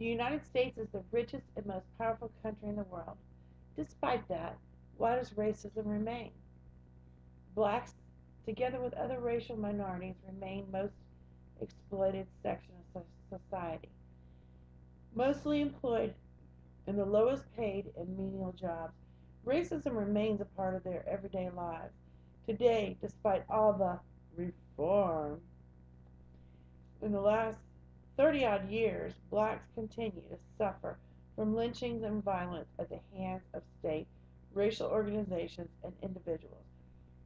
The United States is the richest and most powerful country in the world. Despite that, why does racism remain? Blacks, together with other racial minorities, remain most exploited section of society, mostly employed in the lowest paid and menial jobs. Racism remains a part of their everyday lives. Today, despite all the reform in the last 30 odd years, blacks continue to suffer from lynchings and violence at the hands of state, racial organizations, and individuals,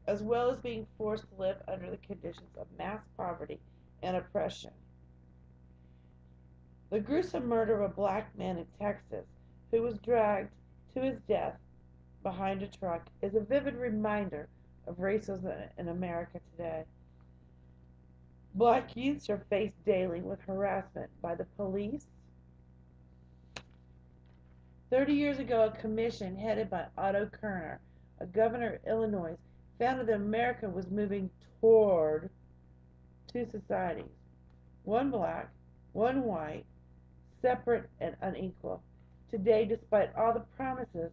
as well as being forced to live under the conditions of mass poverty and oppression. The gruesome murder of a black man in Texas who was dragged to his death behind a truck is a vivid reminder of racism in America today. Black youths are faced daily with harassment by the police. 30 years ago, a commission headed by Otto Kerner, a governor of Illinois, found that America was moving toward two societies, one black, one white, separate and unequal. Today, despite all the promises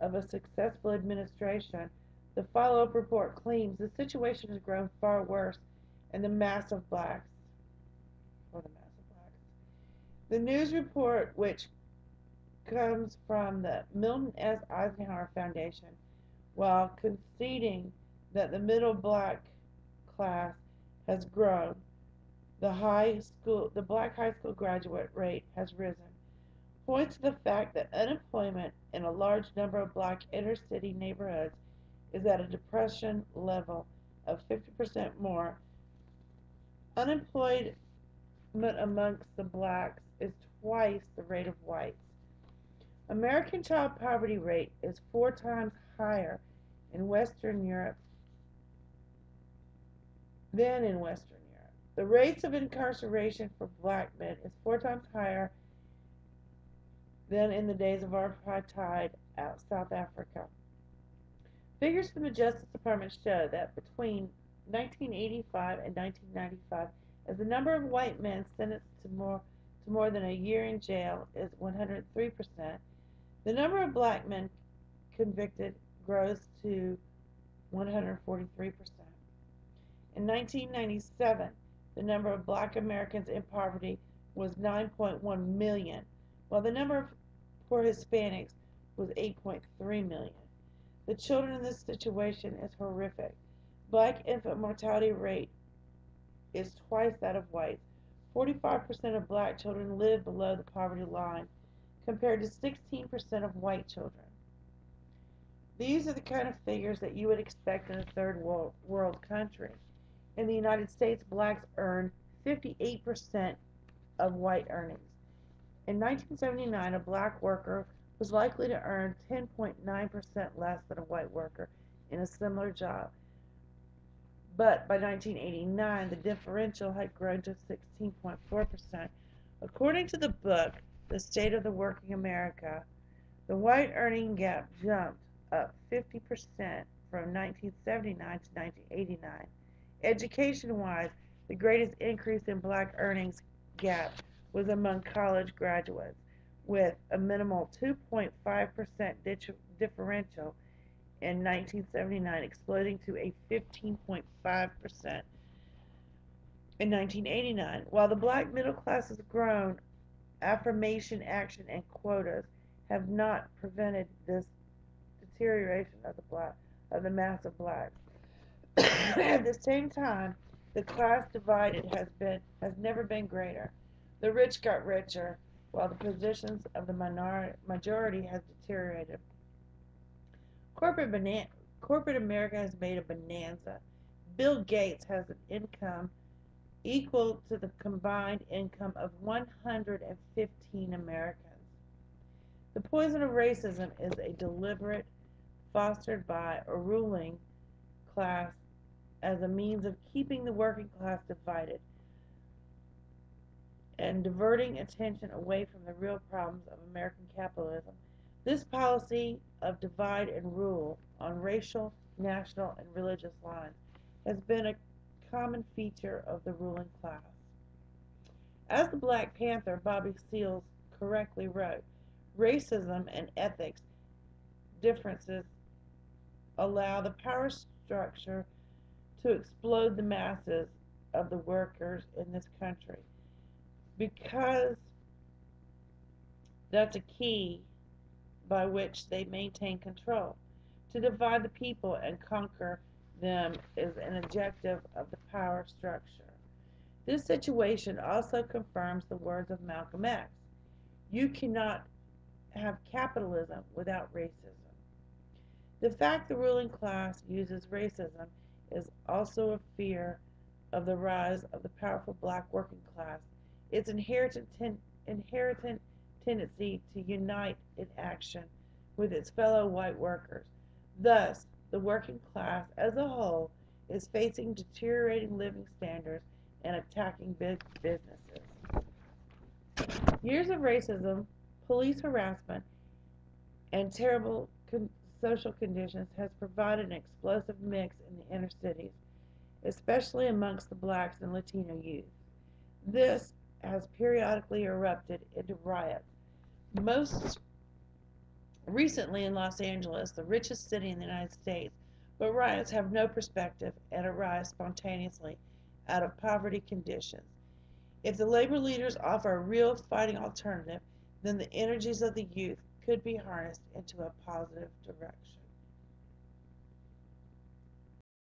of a successful administration, the follow-up report claims the situation has grown far worse and the mass of blacks. The news report, which comes from the Milton S. Eisenhower Foundation, while conceding that the middle black class has grown, the black high school graduate rate has risen, points to the fact that unemployment in a large number of black inner city neighborhoods is at a depression level of 50% more. Unemployment amongst the blacks is twice the rate of whites. American child poverty rate is 4 times higher in Western Europe than in Western Europe. The rates of incarceration for black men is 4 times higher than in the days of apartheid out South Africa. Figures from the Justice Department show that between 1985 and 1995, as the number of white men sentenced to more than a year in jail is 103%, the number of black men convicted grows to 143%. In 1997, the number of black Americans in poverty was 9.1 million, while the number for Hispanics was 8.3 million. The children in this situation is horrific. Black infant mortality rate is twice that of whites. 45% of black children live below the poverty line, compared to 16% of white children. These are the kind of figures that you would expect in a third world country. In the United States, blacks earn 58% of white earnings. In 1979, a black worker was likely to earn 10.9% less than a white worker in a similar job. But by 1989, the differential had grown to 16.4%. According to the book, The State of the Working America, the white earning gap jumped up 50% from 1979 to 1989. Education-wise, the greatest increase in black earnings gap was among college graduates, with a minimal 2.5% differential in 1979 exploding to a 15.5% in 1989. While the black middle class has grown, affirmation action and quotas have not prevented this deterioration of the mass of blacks. At the same time, the class divided has never been greater. The rich got richer, while the positions of the majority has deteriorated. Corporate America has made a bonanza. Bill Gates has an income equal to the combined income of 115 Americans. The poison of racism is a deliberate, fostered by a ruling class as a means of keeping the working class divided and diverting attention away from the real problems of American capitalism. This policy of divide and rule on racial, national, and religious lines has been a common feature of the ruling class. As the Black Panther, Bobby Seale's correctly wrote, racism and ethics differences allow the power structure to explode the masses of the workers in this country. Because that's a key by which they maintain control. To divide the people and conquer them is an objective of the power structure. This situation also confirms the words of Malcolm X. You cannot have capitalism without racism. The fact the ruling class uses racism is also a fear of the rise of the powerful black working class, its inherent tendency to unite in action with its fellow white workers. Thus, the working class as a whole is facing deteriorating living standards and attacking big businesses. Years of racism, police harassment, and terrible social conditions has provided an explosive mix in the inner cities, especially amongst the blacks and Latino youth. This has periodically erupted into riots. Most recently in Los Angeles, the richest city in the United States, but riots have no perspective and arise spontaneously out of poverty conditions. If the labor leaders offer a real fighting alternative, then the energies of the youth could be harnessed into a positive direction.